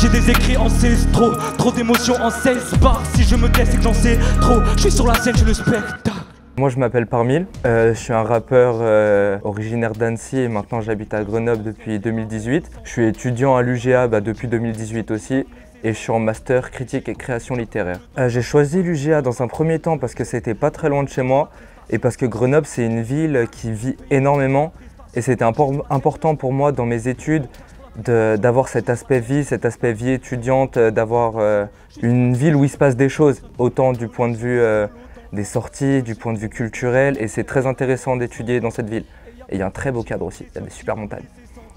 J'ai des écrits ancestraux, trop d'émotions en 16 bars. Si je me tais c'est que j'en sais trop. Je suis sur la scène, je le spectacle. Moi je m'appelle Parmil, je suis un rappeur originaire d'Annecy et maintenant j'habite à Grenoble depuis 2018. Je suis étudiant à l'UGA depuis 2018 aussi et je suis en master critique et création littéraire. J'ai choisi l'UGA dans un premier temps parce que c'était pas très loin de chez moi et parce que Grenoble c'est une ville qui vit énormément et c'était important pour moi dans mes études d'avoir cet aspect vie étudiante, d'avoir une ville où il se passe des choses, autant du point de vue des sorties, du point de vue culturel, et c'est très intéressant d'étudier dans cette ville. Et il y a un très beau cadre aussi, il y a des super montagnes.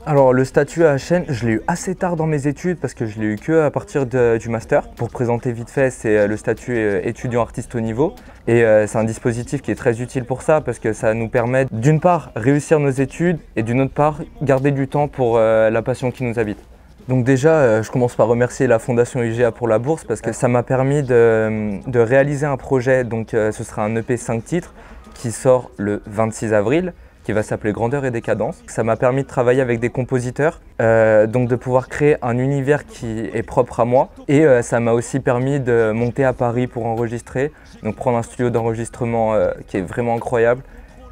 Alors le statut AHN, je l'ai eu assez tard dans mes études parce que je l'ai eu que à partir du master. Pour présenter vite fait, c'est le statut étudiant artiste haut niveau. Et c'est un dispositif qui est très utile pour ça parce que ça nous permet d'une part réussir nos études et d'une autre part garder du temps pour la passion qui nous habite. Donc déjà, je commence par remercier la Fondation UGA pour la bourse parce que ça m'a permis de réaliser un projet. Donc ce sera un EP 5 titres qui sort le 26 avril, qui va s'appeler Grandeur et Décadence. Ça m'a permis de travailler avec des compositeurs, donc de pouvoir créer un univers qui est propre à moi. Et ça m'a aussi permis de monter à Paris pour enregistrer, donc prendre un studio d'enregistrement qui est vraiment incroyable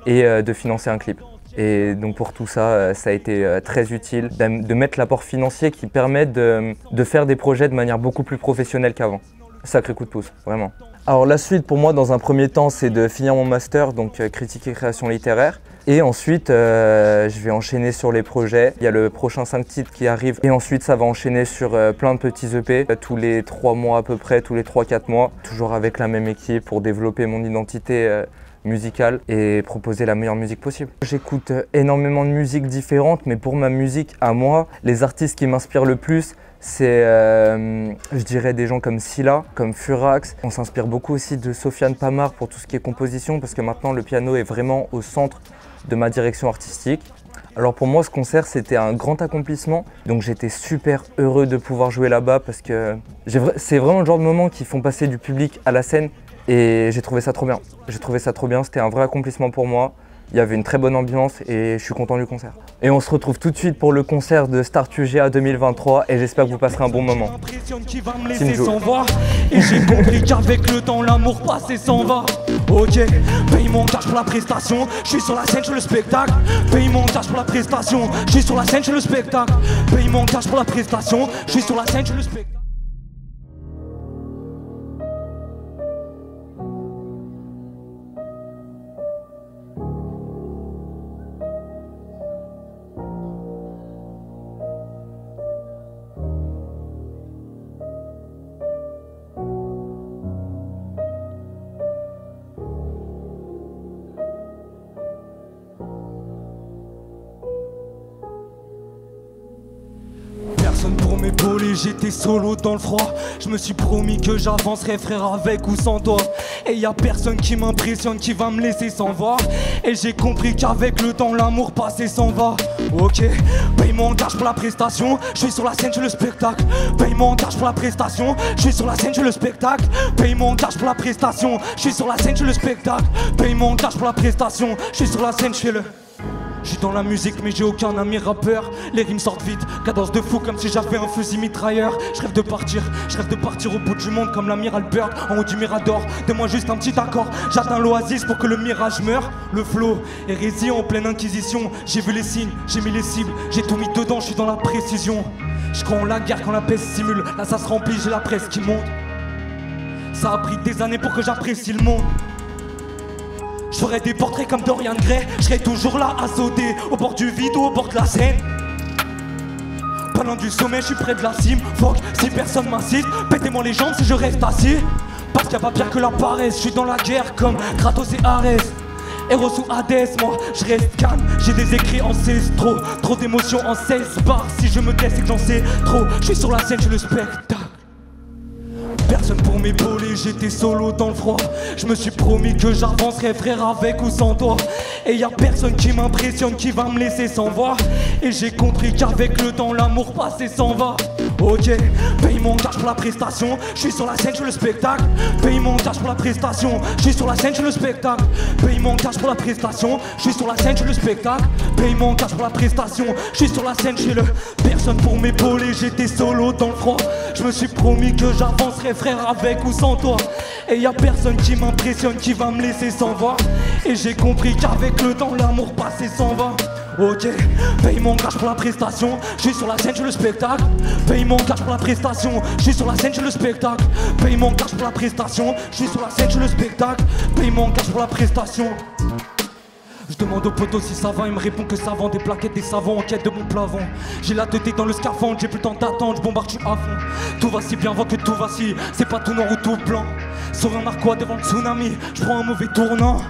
et de financer un clip. Et donc pour tout ça, ça a été très utile de mettre l'apport financier qui permet de faire des projets de manière beaucoup plus professionnelle qu'avant. Sacré coup de pouce, vraiment. Alors la suite pour moi dans un premier temps c'est de finir mon master, donc critique et création littéraire. Et ensuite je vais enchaîner sur les projets. Il y a le prochain 5 titres qui arrive et ensuite ça va enchaîner sur plein de petits EP tous les 3 mois à peu près, tous les 3-4 mois. Toujours avec la même équipe pour développer mon identité musicale et proposer la meilleure musique possible. J'écoute énormément de musiques différentes, mais pour ma musique à moi, les artistes qui m'inspirent le plus, c'est, je dirais, des gens comme Scylla, comme Furax. On s'inspire beaucoup aussi de Sofiane Pamart pour tout ce qui est composition, parce que maintenant le piano est vraiment au centre de ma direction artistique. Alors pour moi, ce concert, c'était un grand accomplissement, donc j'étais super heureux de pouvoir jouer là-bas, parce que c'est vraiment le genre de moments qui font passer du public à la scène. Et j'ai trouvé ça trop bien. C'était un vrai accomplissement pour moi. Il y avait une très bonne ambiance et je suis content du concert. Et on se retrouve tout de suite pour le concert de Start UGA 2023 et j'espère que vous passerez un bon moment. Et j'ai compris qu'avec le temps l'amour passe et s'en va. Ok, paye mon cash pour la prestation, je suis sur la scène, je fais le spectacle. Paye mon cash pour la prestation, je suis sur la scène, je fais le spectacle. Paye mon cash pour la prestation, je suis sur la scène, je fais le spectacle. Pour m'épauler, j'étais solo dans le froid. Je me suis promis que j'avancerais frère avec ou sans toi. Et y a personne qui m'impressionne, qui va me laisser sans voir. Et j'ai compris qu'avec le temps l'amour passe et s'en va. Ok, paye mon cash pour la prestation, je suis sur la scène, je fais le spectacle. Paye mon cash pour la prestation, je suis sur la scène, je fais le spectacle. Paye mon cash pour la prestation, je suis sur la scène, je fais le spectacle. Paye mon cash pour la prestation, je suis sur la scène, je fais le... Je suis dans la musique mais j'ai aucun ami rappeur. Les rimes sortent vite, cadence de fou comme si j'avais un fusil mitrailleur. Je rêve de partir au bout du monde comme l'amiral Byrd en haut du Mirador. Donne-moi juste un petit accord, j'atteins l'oasis pour que le mirage meure. Le flow, hérésie en pleine inquisition. J'ai vu les signes, j'ai mis les cibles, j'ai tout mis dedans, je suis dans la précision. Je crois en la guerre quand la peste simule, là ça se remplit, j'ai la presse qui monte. Ça a pris des années pour que j'apprécie le monde. Je ferai des portraits comme Dorian Gray, je serai toujours là à sauter au bord du vide ou au bord de la Seine. Pendant du sommet, je suis près de la cime. Fuck, si personne m'incite, pétez-moi les jambes si je reste assis. Parce qu'il n'y a pas pire que la paresse, je suis dans la guerre comme Kratos et Ares. Héros ou Hadès, moi je reste calme, j'ai des écrits ancestraux. Trop d'émotions en 16 bars, si je me tais c'est que j'en sais trop. Je suis sur la scène, je le spectacle. Personne pour m'épauler, j'étais solo dans le froid. Je me suis promis que j'avancerais frère avec ou sans toi. Et y a personne qui m'impressionne, qui va me laisser sans voix. Et j'ai compris qu'avec le temps l'amour passe et s'en va. Ok, paye mon cash pour la prestation. Je suis sur la scène, je fais le spectacle. Paye mon cash pour la prestation. Je suis sur la scène, je fais le spectacle. Paye mon cash pour la prestation. Je suis sur la scène, je fais le spectacle. Paye mon cash pour la prestation. Je suis sur la scène, je fais le. Personne pour m'épauler, j'étais solo dans le froid. Je me suis promis que j'avancerai frère avec ou sans toi. Et y a personne qui m'impressionne, qui va me laisser sans voix. Et j'ai compris qu'avec le temps l'amour passé s'en va. Ok, paye mon cash pour la prestation. Je suis sur la scène, je fais le spectacle. Paye mon cash pour la prestation. Je suis sur la scène, je fais le spectacle. Paye mon cash pour la prestation. Je suis sur la scène, je fais le spectacle. Paye mon cash pour la prestation. Je demande au poteau si ça va, il me répond que ça vend. Des plaquettes, des savons en quête de mon plafond. J'ai la tête dans le scaphandre, j'ai plus le temps d'attendre, je bombarde, je suis à fond. Tout va si bien, voit que tout va si. C'est pas tout noir ou tout blanc. Sauve un narquois devant le tsunami, je prends un mauvais tournant.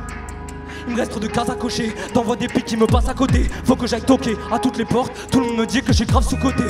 Il me reste trop de cases à cocher, t'envoies des pics qui me passent à côté. Faut que j'aille toquer à toutes les portes, tout le monde me dit que j'ai grave sous-côté.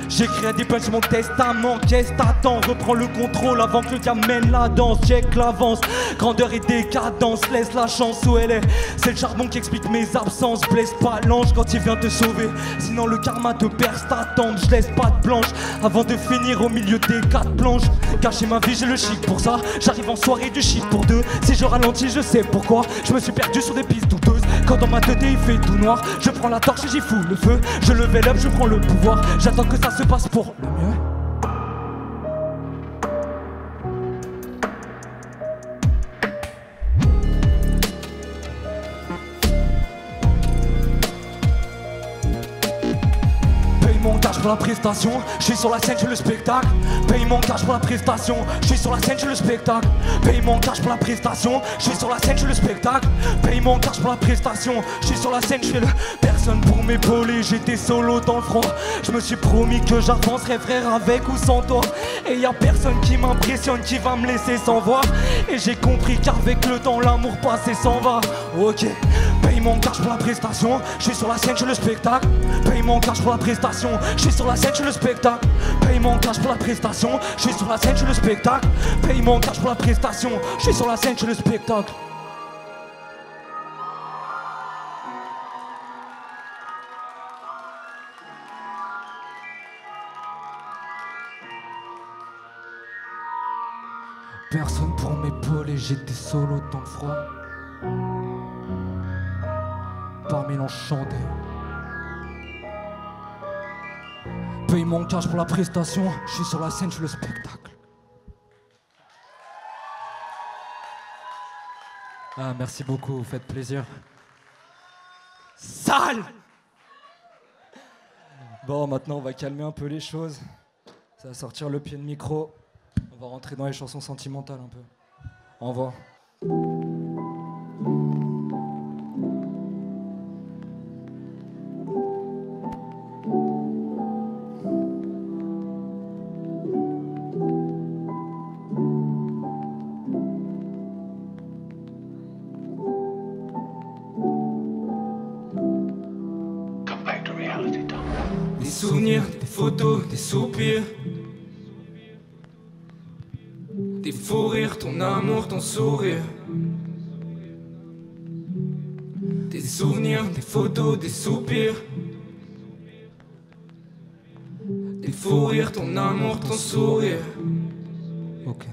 J'écris des punchs sur mon testament, qu'est-ce t'attends? Reprends le contrôle avant que le gars mène la danse. Check l'avance, grandeur et décadence, laisse la chance où elle est. C'est le charbon qui explique mes absences. Blesse pas l'ange quand il vient te sauver, sinon le karma te perce ta tombe. Je laisse pas de blanche avant de finir au milieu des quatre planches. Cacher ma vie j'ai le chic pour ça, j'arrive en soirée du chic pour deux. Si je ralentis je sais pourquoi, je me suis perdu sur des pistes douteuses. Quand dans ma tête il fait tout noir, je prends la torche et j'y fous le feu. Je level up, je prends le pouvoir, j'attends que ça se passe pour le mieux. Paye mon cash pour la prestation, je suis sur la scène, je fais le spectacle. Paye mon cash pour la prestation, je suis sur la scène, je fais le spectacle. Paye mon cash pour la prestation, je suis sur la scène, je fais le spectacle. Paye mon cash pour la prestation, je suis sur la scène, je fais le. Personne pour m'épauler, j'étais solo dans le froid. Je me suis promis que j'avancerai frère avec ou sans toi. Et y a personne qui m'impressionne, qui va me laisser sans voix. Et j'ai compris qu'avec le temps l'amour passé s'en va. Ok, paye mon cash pour la prestation, je suis sur la scène, je fais le spectacle. Paye mon cash pour la prestation, je suis sur la scène, je fais le spectacle. Paye mon cash pour la prestation, je suis sur la scène, je fais le spectacle. Paye mon cash pour la prestation, je suis sur la scène, je fais le spectacle. Personne pour m'épauler, j'étais solo dans le froid. Parmi l'enchanté. Paye mon cash pour la prestation, je suis sur la scène, je fais le spectacle. Ah, merci beaucoup, vous faites plaisir. Sale! Bon, maintenant on va calmer un peu les choses. Ça va sortir le pied de micro. On va rentrer dans les chansons sentimentales un peu. Au revoir. Des souvenirs, des photos, des soupirs. Des faux rires, ton amour, ton sourire. Des souvenirs, des photos, des soupirs. Des faux rires, ton amour, ton sourire. Ok.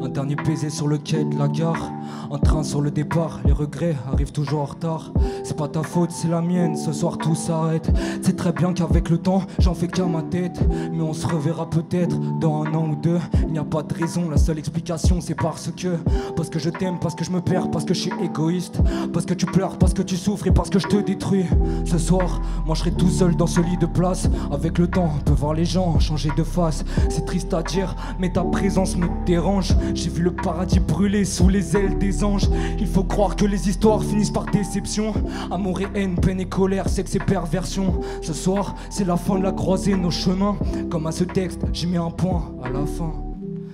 Un dernier baiser sur le quai de la gare. Un train sur le départ, les regrets arrivent toujours en retard. C'est pas ta faute, c'est la mienne, ce soir tout s'arrête. C'est très bien qu'avec le temps, j'en fais qu'à ma tête. Mais on se reverra peut-être dans un an ou deux. Il n'y a pas de raison, la seule explication c'est parce que je t'aime, parce que je me perds, parce que je suis égoïste. Parce que tu pleures, parce que tu souffres et parce que je te détruis. Ce soir, moi je serai tout seul dans ce lit de place. Avec le temps, on peut voir les gens changer de face. C'est triste à dire, mais ta présence me dérange. J'ai vu le paradis brûler sous les ailes des anges. Il faut croire que les histoires finissent par déception. Amour et haine, peine et colère, sexe et perversion. Ce soir, c'est la fin de la croisée, nos chemins. Comme à ce texte, j'y mets un point à la fin.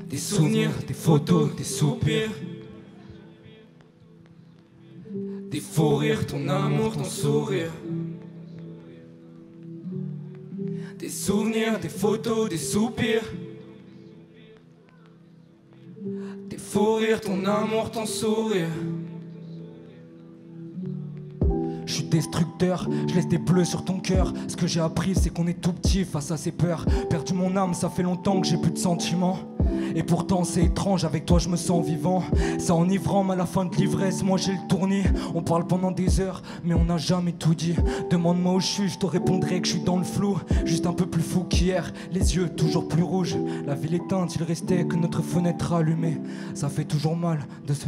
Des souvenirs, des photos, des soupirs. Des faux rires, ton amour, ton sourire. Des souvenirs, des photos, des soupirs. Des faux rires, ton amour, ton sourire. Je suis destructeur, je laisse des bleus sur ton cœur. Ce que j'ai appris c'est qu'on est tout petit face à ses peurs. Perdu mon âme, ça fait longtemps que j'ai plus de sentiments. Et pourtant c'est étrange, avec toi je me sens vivant. C'est enivrant mais à la fin de l'ivresse, moi j'ai le tournis. On parle pendant des heures mais on n'a jamais tout dit. Demande-moi où je suis, je te répondrai que je suis dans le flou. Juste un peu plus fou qu'hier, les yeux toujours plus rouges. La ville éteinte, il restait que notre fenêtre allumée. Ça fait toujours mal de se...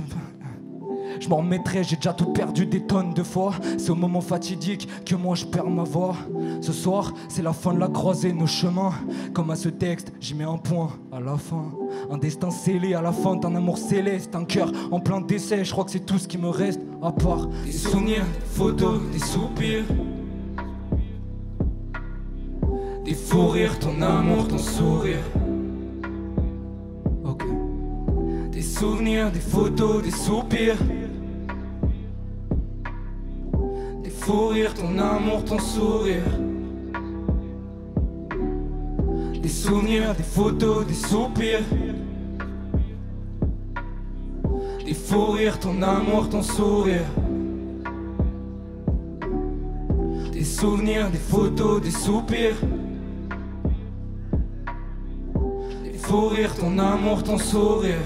Je m'en remettrai, j'ai déjà tout perdu des tonnes de fois. C'est au moment fatidique que moi je perds ma voix. Ce soir, c'est la fin de la croisée, nos chemins. Comme à ce texte, j'y mets un point à la fin. Un destin scellé à la fin d'un amour céleste. Un cœur en plein décès, je crois que c'est tout ce qui me reste. À part des souvenirs, des photos, des soupirs. Des fous rires, ton amour, ton sourire. Ok. Des souvenirs, des photos, des soupirs. Des fous rires, ton amour, ton sourire. Des souvenirs, des photos, des soupirs. Des fous rires, ton amour, ton sourire. Des souvenirs, des photos, des soupirs. Des fous rires, ton amour, ton sourire.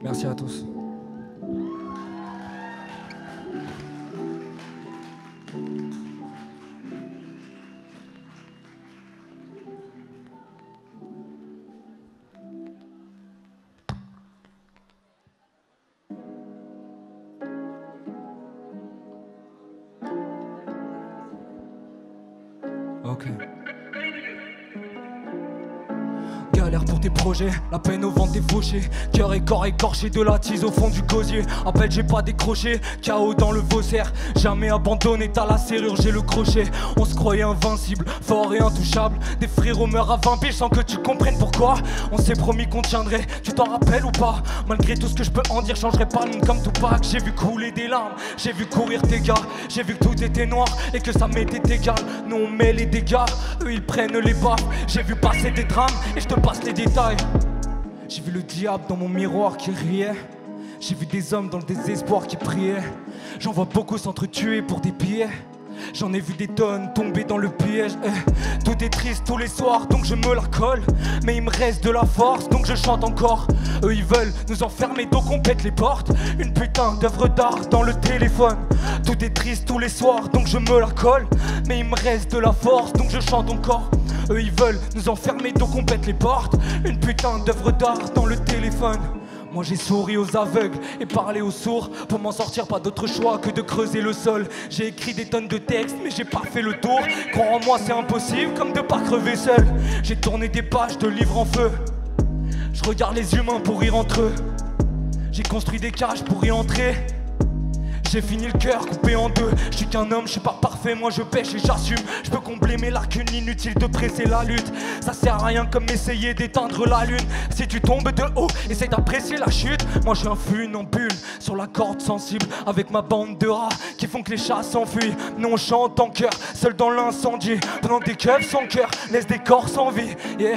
Merci à tous. Ok. Galère pour tes projets, la peine au ventre des fauchés. Cœur et corps écorché, de la tise au fond du gosier. Appel j'ai pas décroché, chaos dans le faussaire. Jamais abandonné, t'as la serrure, j'ai le crochet. On se croyait invincible, fort et intouchable. Des frérots meurent à 20 pieds sans que tu comprennes pourquoi. On s'est promis qu'on tiendrait, tu t'en rappelles ou pas? Malgré tout ce que je peux en dire, changerai pas le monde comme Tupac. J'ai vu couler des larmes, j'ai vu courir tes gars. J'ai vu que tout était noir et que ça m'était égal. Nous on met les dégâts, eux ils prennent les baffes. J'ai vu passer des drames et je te passe les détails. J'ai vu le diable dans mon miroir qui riait. J'ai vu des hommes dans le désespoir qui priaient. J'en vois beaucoup s'entretuer pour des billets. J'en ai vu des tonnes tomber dans le piège. Tout est triste tous les soirs donc je me la colle. Mais il me reste de la force donc je chante encore. Eux ils veulent nous enfermer donc on pète les portes. Une putain d'œuvre d'art dans le téléphone. Tout est triste tous les soirs donc je me la colle. Mais il me reste de la force donc je chante encore. Eux ils veulent nous enfermer donc on pète les portes. Une putain d'œuvre d'art dans le téléphone. Moi j'ai souri aux aveugles et parlé aux sourds. Pour m'en sortir pas d'autre choix que de creuser le sol. J'ai écrit des tonnes de textes mais j'ai pas fait le tour. Croire en moi c'est impossible comme de pas crever seul. J'ai tourné des pages de livres en feu. Je regarde les humains pour rire entre eux. J'ai construit des cages pour y entrer. J'ai fini le cœur coupé en deux. Je suis qu'un homme, je suis pas parfait, moi je pêche et j'assume. Je peux combler mes lacunes, inutile de presser la lutte. Ça sert à rien comme essayer d'éteindre la lune. Si tu tombes de haut, essaye d'apprécier la chute. Moi je suis un funambule sur la corde sensible. Avec ma bande de rats qui font que les chats s'enfuient. Nous on chante en cœur, seul dans l'incendie. Pendant des keufs sans cœur, laisse des corps sans vie. Yeah.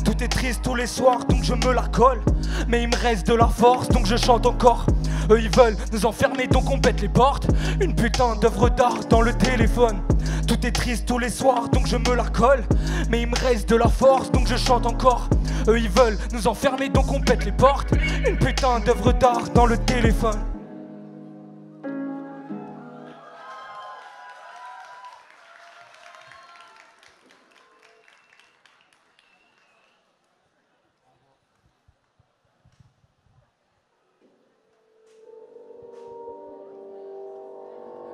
Tout est triste tous les soirs donc je me la colle. Mais il me reste de la force donc je chante encore. Eux ils veulent nous enfermer donc on pète les portes. Une putain d'œuvre d'art dans le téléphone. Tout est triste tous les soirs donc je me la colle. Mais il me reste de la force donc je chante encore. Eux ils veulent nous enfermer donc on pète les portes. Une putain d'œuvre d'art dans le téléphone.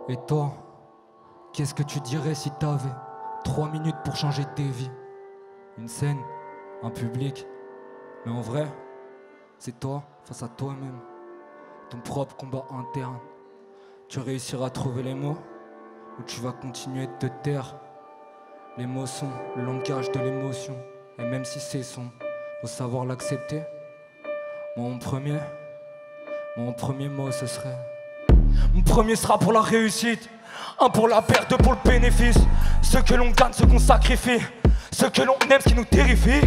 Et toi, qu'est-ce que tu dirais si t'avais 3 minutes pour changer tes vies? Une scène, un public, mais en vrai, c'est toi face à toi-même. Ton propre combat interne. Tu réussiras à trouver les mots ou tu vas continuer de te taire? Les mots sont le langage de l'émotion. Et même si c'est sombre, faut savoir l'accepter. Mon premier mot ce serait: mon premier sera pour la réussite, un pour la perte, deux pour le bénéfice. Ce que l'on gagne, ce qu'on sacrifie, Ce que l'on aime, ce qui nous terrifie.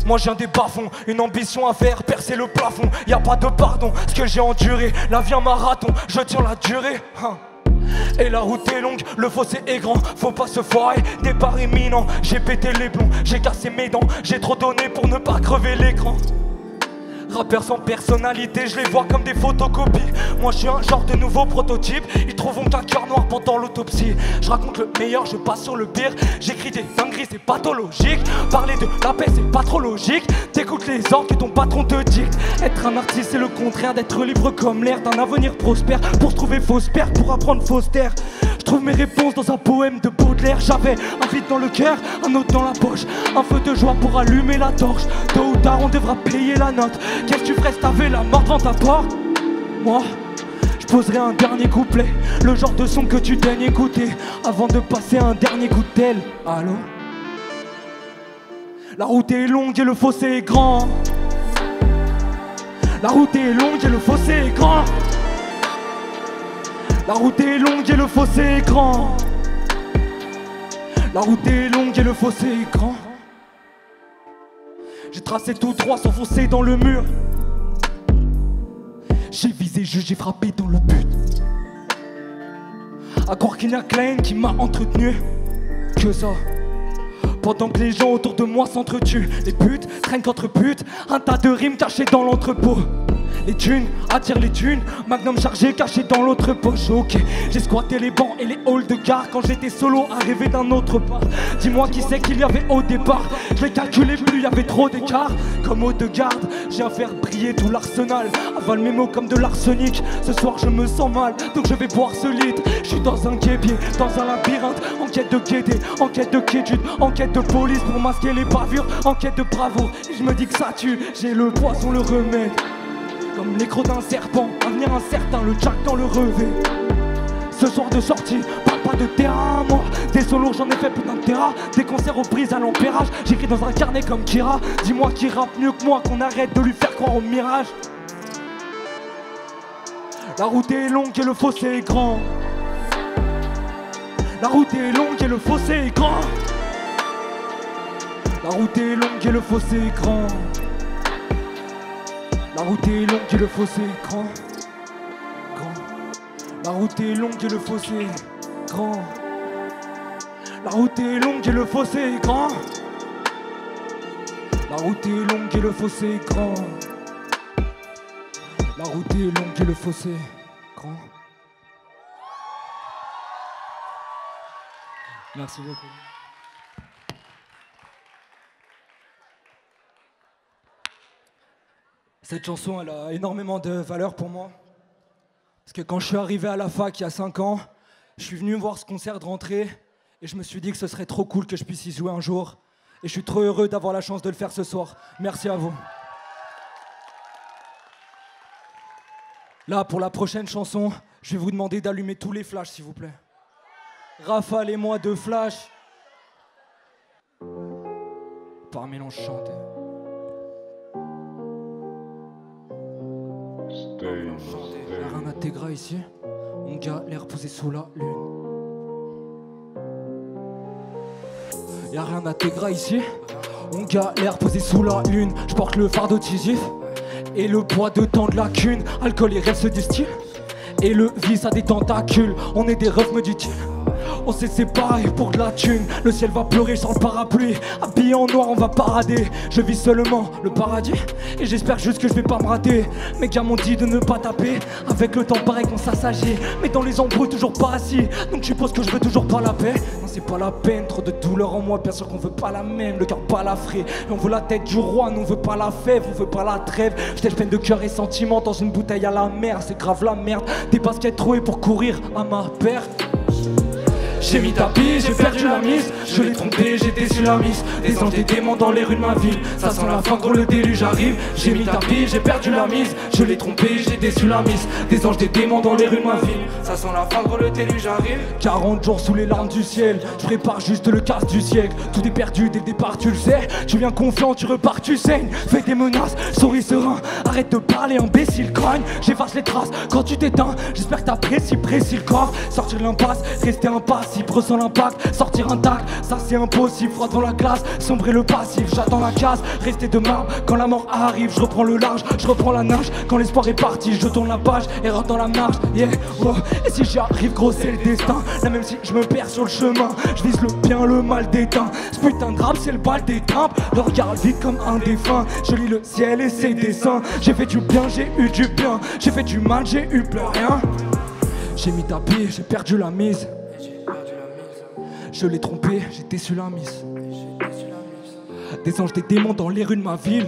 Moi j'ai un des bas-fonds, une ambition à faire percer le plafond. Y a pas de pardon, ce que j'ai enduré. La vie en marathon, je tiens la durée. Et la route est longue, le fossé est grand, faut pas se foirer, départ imminent. J'ai pété les plombs, j'ai cassé mes dents, j'ai trop donné pour ne pas crever l'écran. Rappeurs sans personnalité, je les vois comme des photocopies. Moi je suis un genre de nouveau prototype. Ils trouveront qu'un cœur noir pendant l'autopsie. Je raconte le meilleur, je passe sur le pire. J'écris des dingueries, c'est pathologique. Parler de la paix, c'est pas trop logique. T'écoutes les ordres que ton patron te dicte. Être un artiste, c'est le contraire d'être libre comme l'air d'un avenir prospère. Pour se trouver fausse père, pour apprendre fausse terre. Je trouve mes réponses dans un poème de Baudelaire. J'avais un vide dans le cœur, un autre dans la poche. Un feu de joie pour allumer la torche. Tôt ou tard on devra payer la note. Qu'est-ce que tu ferais si t'avais la mort devant ta porte? Moi, je poserai un dernier couplet. Le genre de son que tu daignes écouter avant de passer un dernier coup de tel. Allô? La route est longue et le fossé est grand. La route est longue et le fossé est grand. La route est longue et le fossé est grand. La route est longue et le fossé est grand. J'ai tracé tout droit sans foncer dans le mur. J'ai visé juste, j'ai frappé dans le but. À croire qu'il n'y a que la haine qui m'a entretenu. Que ça. Pendant que les gens autour de moi s'entretuent. Les putes traînent contre putes. Un tas de rimes cachées dans l'entrepôt. Les thunes attirent les thunes. Magnum chargé caché dans l'autre poche. Ok, j'ai squatté les bancs et les halls de gare quand j'étais solo à rêver d'un autre part. Dis-moi qui c'est qu'il y avait au départ. Je l'ai calculé, plus il y avait trop d'écart. Comme haut de garde, j'ai à faire briller tout l'arsenal. Avale mes mots comme de l'arsenic. Ce soir je me sens mal, donc je vais boire ce litre. Je suis dans un guépier, dans un labyrinthe. En quête de gaieté, en quête de quiétude, en quête de police pour masquer les bavures, en quête de bravoure. Et je me dis que ça tue, j'ai le poison, le remède. Comme les crocs d'un serpent, avenir incertain, le jack dans le revêt. Ce soir de sortie, parle pas de terrain, moi. Des solos, j'en ai fait plus d'un terrain. Des concerts aux prises à l'ampérage. J'écris dans un carnet comme Kira. Dis-moi qui rappe mieux que moi, qu'on arrête de lui faire croire au mirage. La route est longue et le fossé est grand. La route est longue et le fossé est grand. La route est longue et le fossé est grand. La route est longue et le fossé est grand. La route est longue et le fossé est grand. La route est longue et le fossé est grand. La route est longue et le fossé est grand. La route est longue et le fossé est grand. Merci beaucoup. Cette chanson, elle a énormément de valeur pour moi. Parce que quand je suis arrivé à la fac il y a 5 ans, je suis venu voir ce concert de rentrée et je me suis dit que ce serait trop cool que je puisse y jouer un jour. Et je suis trop heureux d'avoir la chance de le faire ce soir. Merci à vous. Là, pour la prochaine chanson, je vais vous demander d'allumer tous les flashs, s'il vous plaît. Rafale et moi de flash. Par mélange chanté. Y'a rien à Tégra ici. On galère posé sous la lune. Y'a rien à Tégra ici. On galère posé sous la lune. Je porte le fardeau décisif et le poids de tant de lacunes. Alcool et rêve se distillent et le vice a des tentacules. On est des refs, me dit-il. On s'est séparés pour de la thune. Le ciel va pleurer sans le parapluie. Habillé en noir on va parader. Je vis seulement le paradis et j'espère juste que je vais pas me rater. Mes gars m'ont dit de ne pas taper. Avec le temps pareil qu'on s'assagit. Mais dans les embrouilles toujours pas assis. Donc je suppose que je veux toujours pas la paix. Non c'est pas la peine, trop de douleur en moi. Bien sûr qu'on veut pas la même, le cœur pas la frais. Et on veut la tête du roi, nous on veut pas la fève. On veut pas la trêve. J't'ai peine de cœur et sentiment dans une bouteille à la mer. C'est grave la merde. Des baskets trouées pour courir à ma perte. J'ai mis tapis, j'ai perdu la mise. Je l'ai trompé, j'ai déçu la mise. Des anges, des démons dans les rues de ma ville. Ça sent la fin, gros le déluge arrive. J'ai mis tapis, j'ai perdu la mise. Je l'ai trompé, j'ai déçu la mise. Des anges, des démons dans les rues de ma ville. Ça sent la fin, gros le déluge arrive. 40 jours sous les larmes du ciel. Je prépare juste le casse du siècle. Tout est perdu dès le départ, tu le sais. Tu viens confiant, tu repars, tu saignes. Fais des menaces, souris serein. Arrête de parler, imbécile, cogne. J'efface les traces quand tu t'éteins. J'espère que t'apprécies précis le corps. Sortir l'impasse, rester impasse. principe, ressens l'impact, sortir intact, ça c'est impossible, froid devant la glace, sombrer le passif, j'attends la case, rester de marbre, quand la mort arrive, je reprends le large, je reprends la nage, quand l'espoir est parti, je tourne la page et rentre dans la marche, yeah, oh. Et si j'y arrive gros c'est le destin, là même si je me perds sur le chemin, je vise le bien, le mal d'éteint, ce putain de rap c'est le bal des timbres, le regard vide comme un défunt, je lis le ciel et ses dessins, j'ai fait du bien, j'ai eu du bien, j'ai fait du mal, j'ai eu plus rien. J'ai mis tapis, j'ai perdu la mise. Je l'ai trompé, j'ai déçu la mise. Des anges, des démons dans les rues de ma ville.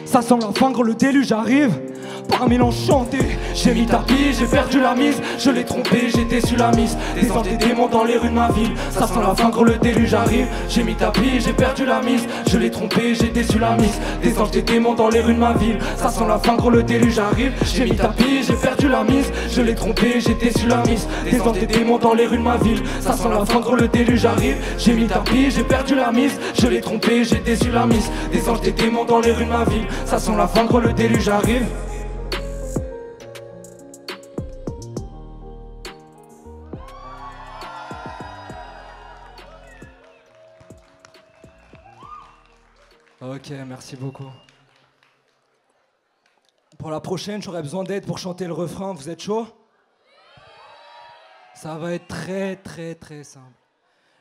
Ça sent la fin, gros, le déluge arrive. Par un mélange chanté, j'ai mis tapis, j'ai perdu la mise. Je l'ai trompé, j'ai déçu la mise. Des anges, des démons dans les rues de ma ville. Ça sent la fin, gros, le déluge arrive. J'ai mis tapis, j'ai perdu la mise. Je l'ai trompé, j'ai déçu la mise. Des anges, des démons dans les rues de ma ville. Ça sent la fin, gros, le déluge arrive. J'ai mis tapis, j'ai perdu la mise. Je l'ai trompé, j'ai déçu la mise. Des anges, des démons dans les rues de ma ville. Ça sent la fin, gros, le déluge arrive. J'ai mis tapis, j'ai perdu la mise. Je l'ai trompé, j'ai déçu la mise. Des anges, des démons dans les rues de ma ville. Ça sent la fin, gros, le déluge arrive. Ok, merci beaucoup. Pour la prochaine, j'aurai besoin d'aide pour chanter le refrain. Vous êtes chaud? Ça va être très simple.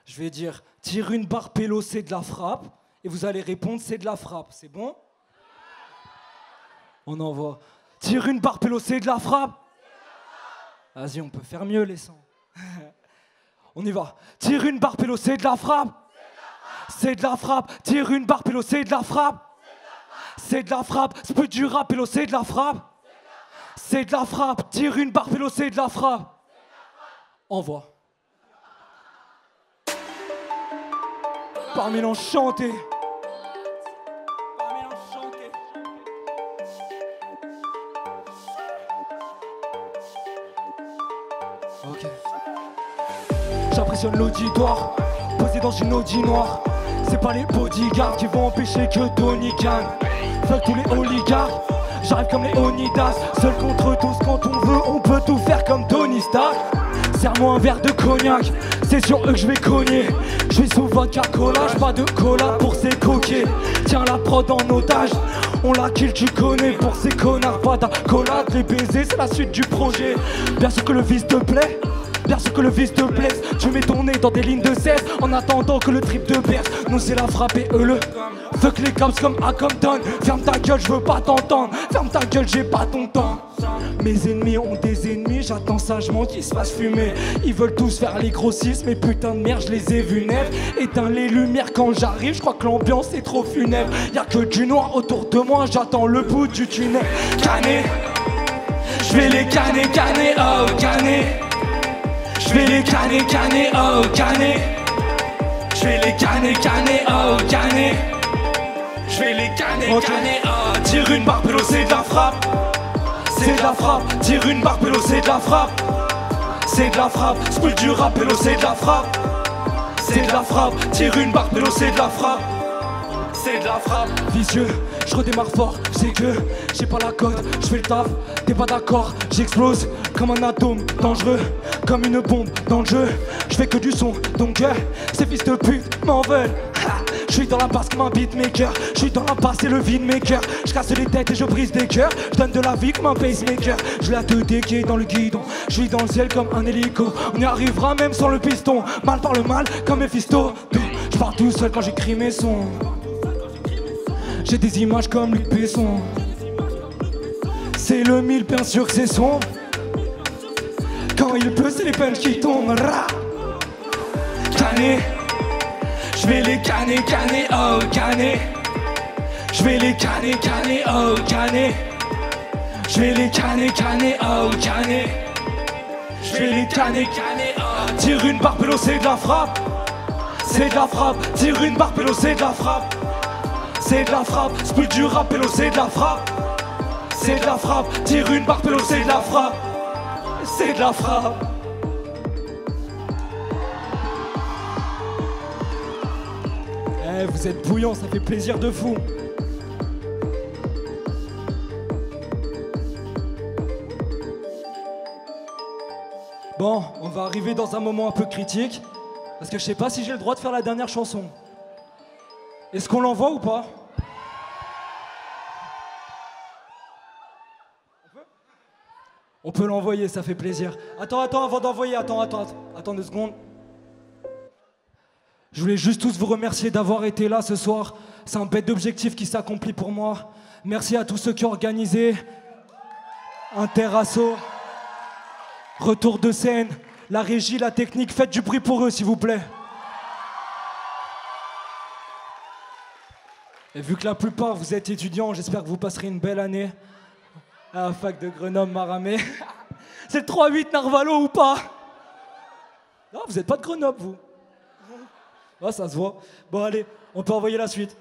Je vais dire, tire une barre pélo, c'est de la frappe. Et vous allez répondre, c'est de la frappe. C'est bon? On envoie. Tire une barre pélo, c'est de la frappe. Vas-y, on peut faire mieux les sons. On y va. Tire une barre pélo, c'est de la frappe. C'est de la frappe, tire une barre, pélo, c'est de la frappe. C'est de la frappe, c'est plus du rap, pélo, c'est de la frappe. C'est de la frappe, tire une barre, pélo, c'est de la frappe. Envoie. Par mélange chanté. Ok. J'impressionne l'auditoire, posé dans une Audi noire. C'est pas les bodyguards qui vont empêcher que Tony gagne. Fuck tous les oligarques, j'arrive comme les Onidas. Seul contre tous, quand on veut, on peut tout faire comme Tony Stark. Serre-moi un verre de cognac, c'est sur eux que je vais cogner. Je suis sous vodka cola, pas de cola pour ces coquets. Tiens la prod en otage, on la kill, tu connais. Pour ces connards, pas d'accolade, les baisers, c'est la suite du projet. Bien sûr que le vice te plaît, bien sûr que le vice te blesse. Tu mets ton nez dans des lignes de 16 en attendant que le trip te berce. Nous c'est la frappe et eux le fuck les caps comme à Compton. Ferme ta gueule, je veux pas t'entendre. Ferme ta gueule, j'ai pas ton temps. Mes ennemis ont des ennemis, j'attends sagement qu'ils se fassent fumer. Ils veulent tous faire les grossistes, mais putain de merde, je les ai vus naître. Éteins les lumières quand j'arrive, je crois que l'ambiance est trop funèbre. Y'a que du noir autour de moi, j'attends le bout du tunnel. Canner, je vais les canner, oh canner. Je vais les canner, oh canner. Je vais les canner, oh canner. Je vais les canner, oh. Tire une barre, pélo, c'est de la frappe. C'est de la frappe, tire une barre, pélo, c'est de la frappe. C'est de la frappe, spoil du rap, pélo, c'est de la frappe. C'est de la frappe, tire une barre, pélo, c'est de la frappe. C'est de la frappe. Vicieux, je redémarre fort, c'est que j'ai pas la cote, je fais le taf, t'es pas d'accord, j'explose comme un atome dangereux, comme une bombe dans le jeu. Je fais que du son, donc ces fils de pute m'en veulent. Je suis dans la passe comme un beatmaker, je suis dans la passe et le vide-maker. Je casse les têtes et je brise des cœurs, je donne de la vie comme un pacemaker. Je la te déquier dans le guidon, je suis dans le ciel comme un hélico. On y arrivera même sans le piston, mal par le mal comme Mephisto. Je pars tout seul quand j'écris mes sons. J'ai des images comme Luc Besson. C'est le mille, bien sûr que c'est sombre. Quand il pleut, c'est les punchs qui tombent. Canner, je vais les canner, oh canner. Je vais les canner, oh canner. Je vais les canner, oh canner. Je vais les canner, oh. Tire une barre, pélo, c'est de la frappe. C'est de la frappe, tire une barre, pélo, c'est de la frappe. C'est de la frappe, split du rap, pélo, c'est de la frappe. C'est de la frappe, tire une barre, pélo, c'est de la frappe. C'est de la frappe. Eh, vous êtes bouillants, ça fait plaisir de fou. Bon, on va arriver dans un moment un peu critique, parce que je sais pas si j'ai le droit de faire la dernière chanson. Est-ce qu'on l'envoie ou pas? On peut l'envoyer, ça fait plaisir. Attends, avant d'envoyer, attends 2 secondes. Je voulais juste tous vous remercier d'avoir été là ce soir. C'est un bête d'objectif qui s'accomplit pour moi. Merci à tous ceux qui ont organisé. Interasso, retour de scène, la régie, la technique, faites du bruit pour eux s'il vous plaît. Et vu que la plupart vous êtes étudiants, j'espère que vous passerez une belle année à la fac de Grenoble-Maramé. C'est le 3-8 Narvalo ou pas? Non, vous êtes pas de Grenoble vous. Ah, ça se voit. Bon allez, on peut envoyer la suite.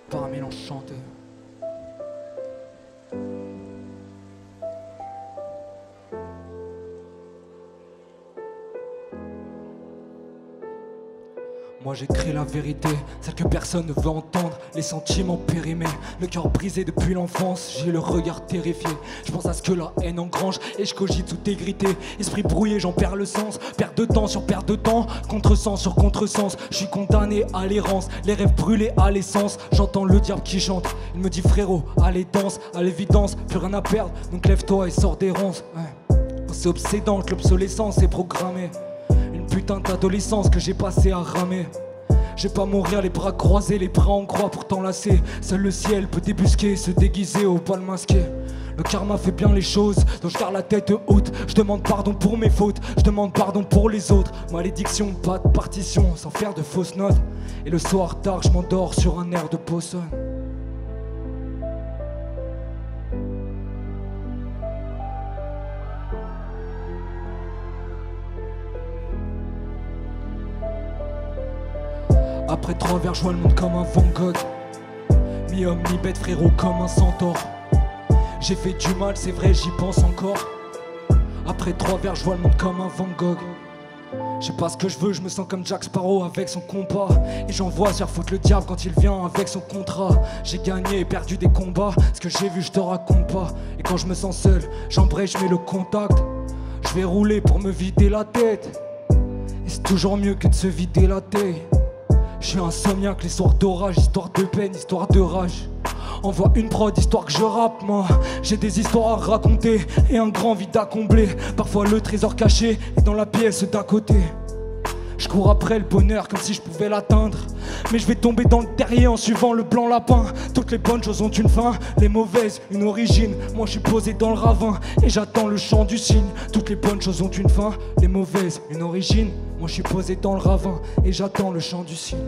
Par un mélange chanté. Moi j'écris la vérité, celle que personne ne veut entendre. Les sentiments périmés, le cœur brisé depuis l'enfance. J'ai le regard terrifié, je pense à ce que la haine engrange. Et je cogite sous tégrité, esprit brouillé j'en perds le sens. Perte de temps sur perte de temps, contresens sur contresens. Je suis condamné à l'errance, les rêves brûlés à l'essence. J'entends le diable qui chante, il me dit frérot, allez danse, à l'évidence, plus rien à perdre. Donc lève-toi et sors des ronces. Ouais. C'est obsédant que l'obsolescence est programmée. Putain d'adolescence que j'ai passé à ramer. Je vais pas mourir les bras croisés, les bras en croix pourtant lassés. Seul le ciel peut débusquer, se déguiser au bal masqué. Le karma fait bien les choses, donc je garde la tête haute. Je demande pardon pour mes fautes, je demande pardon pour les autres. Malédiction, pas de partition, sans faire de fausses notes. Et le soir tard, je m'endors sur un air de Possonne. Après 3 verres, je vois le monde comme un Van Gogh. Mi-homme, mi-bête, frérot, comme un centaure. J'ai fait du mal, c'est vrai, j'y pense encore. Après 3 verres, je vois le monde comme un Van Gogh. Je sais pas ce que je veux, je me sens comme Jack Sparrow avec son compas. Et j'envoie se faire foutre le diable quand il vient avec son contrat. J'ai gagné et perdu des combats, ce que j'ai vu je te raconte pas. Et quand je me sens seul, j'embraye, je mets le contact. Je vais rouler pour me vider la tête. Et c'est toujours mieux que de se vider la tête. Je suis insomniaque, l'histoire d'orage, histoire de peine, histoire de rage. Envoie une prod, histoire que je rappe, moi. J'ai des histoires à raconter et un grand vide à combler. Parfois le trésor caché est dans la pièce d'à côté. Je cours après le bonheur comme si je pouvais l'atteindre. Mais je vais tomber dans le terrier en suivant le blanc lapin. Toutes les bonnes choses ont une fin, les mauvaises une origine. Moi je suis posé dans le ravin et j'attends le chant du cygne. Toutes les bonnes choses ont une fin, les mauvaises une origine. Moi je suis posé dans le ravin et j'attends le chant du cygne.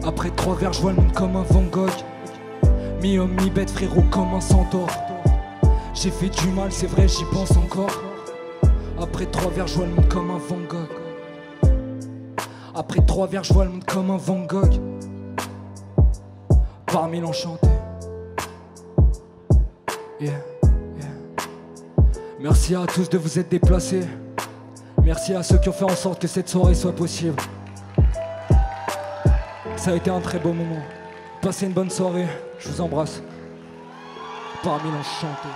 Après 3 verres, je vois le monde comme un Van Gogh. Mi-homme, mi-bête, frérot, comme un centaure. J'ai fait du mal, c'est vrai, j'y pense encore. Après 3 verres, je vois le monde comme un Van Gogh. Après 3 verres, je vois le monde comme un Van Gogh. Parmi l'enchanté. Yeah, yeah. Merci à tous de vous être déplacés. Merci à ceux qui ont fait en sorte que cette soirée soit possible. Ça a été un très beau moment. Passez une bonne soirée, je vous embrasse. Parmi l'enchanté.